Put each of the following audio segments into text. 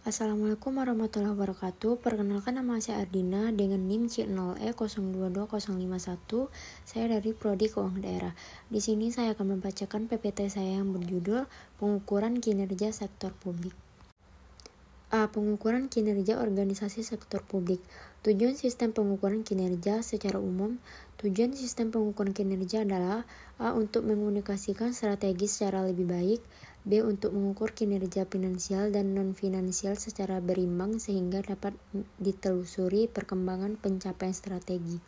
Assalamualaikum warahmatullahi wabarakatuh. Perkenalkan, nama saya Ardina dengan NIM C0E022051. Saya dari Prodi Keuangan Daerah. Di sini saya akan membacakan PPT saya yang berjudul Pengukuran Kinerja Sektor Publik. Pengukuran kinerja organisasi sektor publik. Tujuan sistem pengukuran kinerja secara umum. Tujuan sistem pengukuran kinerja adalah A. Untuk mengkomunikasikan strategi secara lebih baik. B. Untuk mengukur kinerja finansial dan non-finansial secara berimbang sehingga dapat ditelusuri perkembangan pencapaian strategi.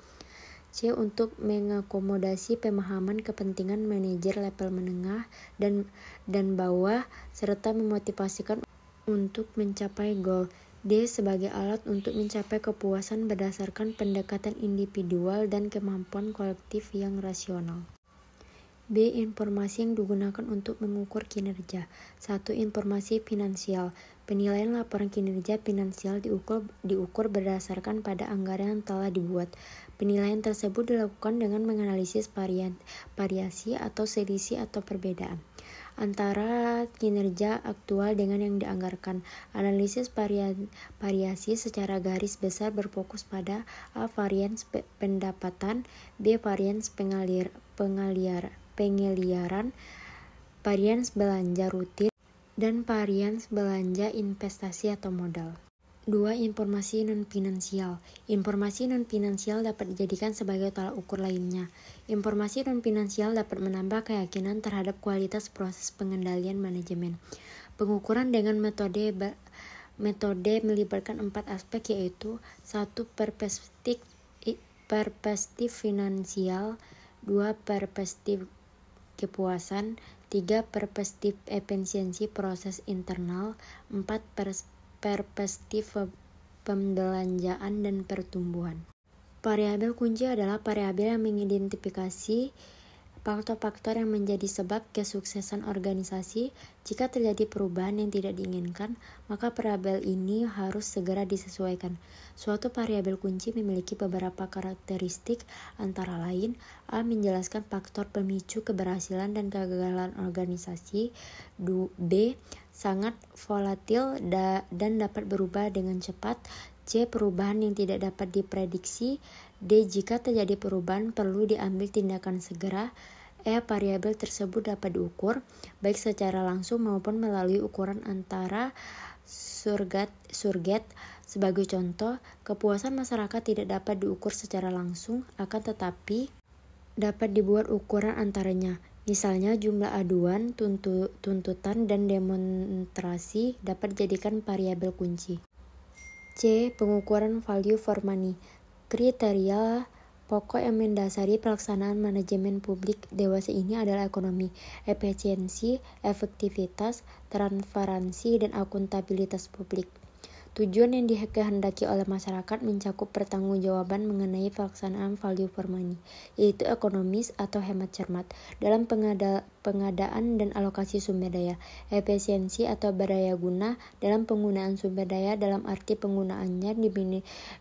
C. Untuk mengakomodasi pemahaman kepentingan manajer level menengah dan bawah serta memotivasikan untuk mencapai goal. D. Sebagai alat untuk mencapai kepuasan berdasarkan pendekatan individual dan kemampuan kolektif yang rasional. B. Informasi yang digunakan untuk mengukur kinerja. 1. Informasi finansial. Penilaian laporan kinerja finansial diukur berdasarkan pada anggaran yang telah dibuat. Penilaian tersebut dilakukan dengan menganalisis variasi atau selisih atau perbedaan antara kinerja aktual dengan yang dianggarkan. Analisis variasi secara garis besar berfokus pada A. Varians pendapatan, B. Varians pengeliaran, varians belanja rutin, dan varians belanja investasi atau modal. 2. Informasi non-finansial. Informasi non-finansial dapat dijadikan sebagai tolak ukur lainnya. Informasi non-finansial dapat menambah keyakinan terhadap kualitas proses pengendalian manajemen. Pengukuran dengan metode melibatkan 4 aspek, yaitu 1. Perspektif finansial, 2. Perspektif kepuasan, 3. Perspektif efisiensi proses internal, 4. Perspektif pembelanjaan dan pertumbuhan. Variabel kunci adalah variabel yang mengidentifikasi faktor-faktor yang menjadi sebab kesuksesan organisasi. Jika terjadi perubahan yang tidak diinginkan, maka variabel ini harus segera disesuaikan. Suatu variabel kunci memiliki beberapa karakteristik, antara lain: A. Menjelaskan faktor pemicu keberhasilan dan kegagalan organisasi. B. Sangat volatil dan dapat berubah dengan cepat. C. Perubahan yang tidak dapat diprediksi. D. Jika terjadi perubahan, perlu diambil tindakan segera. E. Variabel tersebut dapat diukur, baik secara langsung maupun melalui ukuran antara surget. Sebagai contoh, kepuasan masyarakat tidak dapat diukur secara langsung, akan tetapi dapat dibuat ukuran antaranya. Misalnya, jumlah aduan, tuntutan, dan demonstrasi dapat dijadikan variabel kunci. C. Pengukuran value for money. Kriteria pokok yang mendasari pelaksanaan manajemen publik dewasa ini adalah ekonomi, efisiensi, efektivitas, transparansi, dan akuntabilitas publik. Tujuan yang dikehendaki oleh masyarakat mencakup pertanggungjawaban mengenai pelaksanaan value for money, yaitu ekonomis atau hemat cermat dalam pengadaan dan alokasi sumber daya, efisiensi atau berdaya guna dalam penggunaan sumber daya dalam arti penggunaannya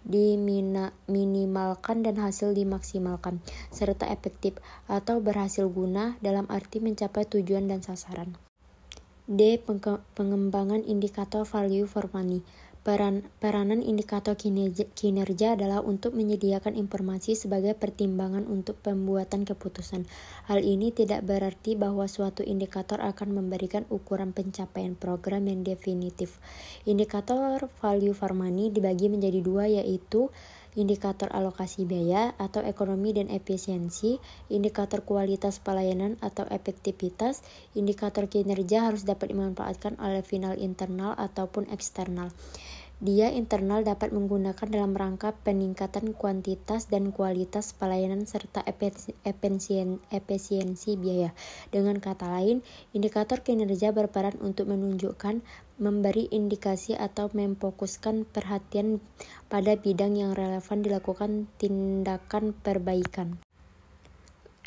diminimalkan dan hasil dimaksimalkan, serta efektif atau berhasil guna dalam arti mencapai tujuan dan sasaran. D. Pengembangan indikator value for money. Peranan indikator kinerja adalah untuk menyediakan informasi sebagai pertimbangan untuk pembuatan keputusan. Hal ini tidak berarti bahwa suatu indikator akan memberikan ukuran pencapaian program yang definitif. Indikator value for money dibagi menjadi 2, yaitu indikator alokasi biaya atau ekonomi dan efisiensi, indikator kualitas pelayanan atau efektivitas. Indikator kinerja harus dapat dimanfaatkan oleh final internal ataupun eksternal. Dia internal dapat menggunakan dalam rangka peningkatan kuantitas dan kualitas pelayanan serta efisiensi biaya. Dengan kata lain, indikator kinerja berperan untuk menunjukkan, memberi indikasi atau memfokuskan perhatian pada bidang yang relevan dilakukan tindakan perbaikan.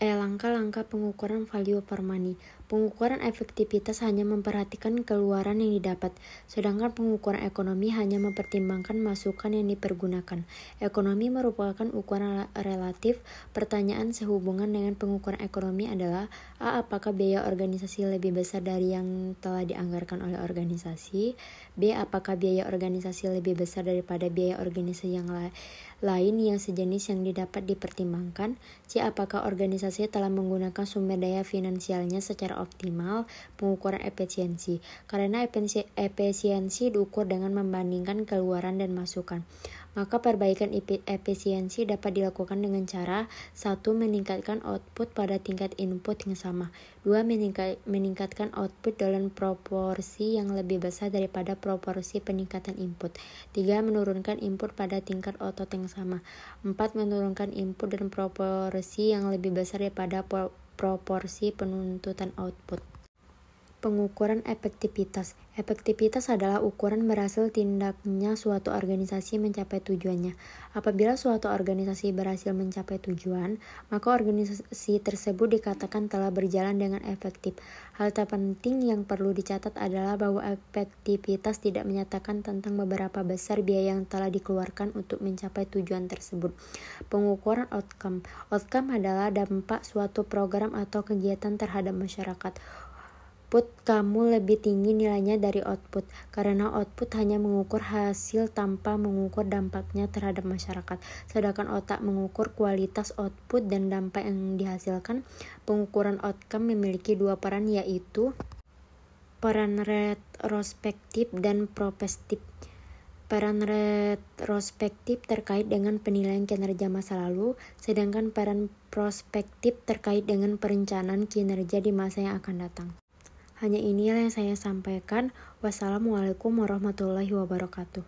Langkah-langkah pengukuran value for money. Pengukuran efektivitas hanya memperhatikan keluaran yang didapat, sedangkan pengukuran ekonomi hanya mempertimbangkan masukan yang dipergunakan. Ekonomi merupakan ukuran relatif. Pertanyaan sehubungan dengan pengukuran ekonomi adalah: A. Apakah biaya organisasi lebih besar dari yang telah dianggarkan oleh organisasi? B. Apakah biaya organisasi lebih besar daripada biaya organisasi yang lain yang sejenis yang didapat dipertimbangkan? C. Apakah organisasi telah menggunakan sumber daya finansialnya secara optimal? Pengukuran efisiensi. Karena efisiensi diukur dengan membandingkan keluaran dan masukan, maka perbaikan efisiensi dapat dilakukan dengan cara: 1. Meningkatkan output pada tingkat input yang sama. 2. Meningkatkan output dalam proporsi yang lebih besar daripada proporsi peningkatan input. 3. Menurunkan input pada tingkat otot yang sama. 4. Menurunkan input dan proporsi yang lebih besar daripada proporsi penuntutan output. Pengukuran efektivitas. Efektivitas adalah ukuran berhasil tindaknya suatu organisasi mencapai tujuannya. Apabila suatu organisasi berhasil mencapai tujuan, maka organisasi tersebut dikatakan telah berjalan dengan efektif. Hal terpenting yang perlu dicatat adalah bahwa efektivitas tidak menyatakan tentang beberapa besar biaya yang telah dikeluarkan untuk mencapai tujuan tersebut. Pengukuran outcome. Outcome adalah dampak suatu program atau kegiatan terhadap masyarakat. Output kamu lebih tinggi nilainya dari output, karena output hanya mengukur hasil tanpa mengukur dampaknya terhadap masyarakat, sedangkan otak mengukur kualitas output dan dampak yang dihasilkan. Pengukuran outcome memiliki dua peran, yaitu peran retrospektif dan prospektif. Peran retrospektif terkait dengan penilaian kinerja masa lalu, sedangkan peran prospektif terkait dengan perencanaan kinerja di masa yang akan datang. Hanya inilah yang saya sampaikan. Wassalamualaikum warahmatullahi wabarakatuh.